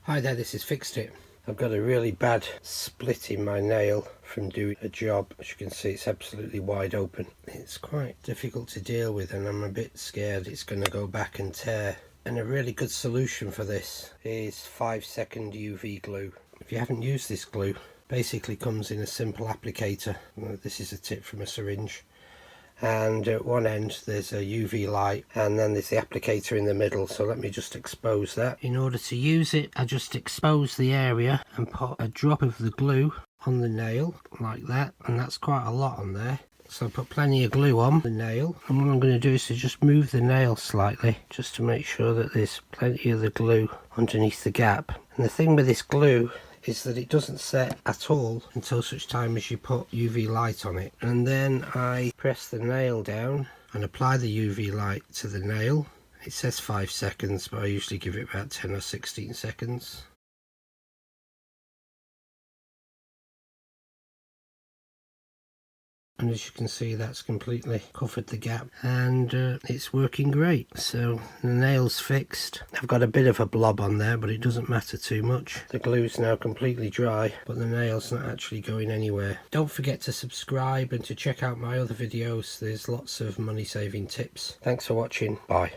Hi there, this is Fixed It. I've got a really bad split in my nail from doing a job. As you can see, it's absolutely wide open. It's quite difficult to deal with and I'm a bit scared it's going to go back and tear. And a really good solution for this is 5-second UV glue. If you haven't used this glue, basically comes in a simple applicator. This is a tip from a syringe. And at one end there's a UV light and then there's the applicator in the middle, so let me just expose that. In order to use it, I just expose the area and put a drop of the glue on the nail like that, and that's quite a lot on there. So I put plenty of glue on the nail, and what I'm going to do is to just move the nail slightly just to make sure that there's plenty of the glue underneath the gap. And the thing with this glue is that it doesn't set at all until such time as you put UV light on it. And then I press the nail down and apply the UV light to the nail. It says 5 seconds, but I usually give it about 10 or 16 seconds. And as you can see, that's completely covered the gap, and it's working great. So the nail's fixed. I've got a bit of a blob on there, but it doesn't matter too much. The glue's now completely dry, but the nail's not actually going anywhere. Don't forget to subscribe and to check out my other videos. There's lots of money saving tips. Thanks for watching. Bye.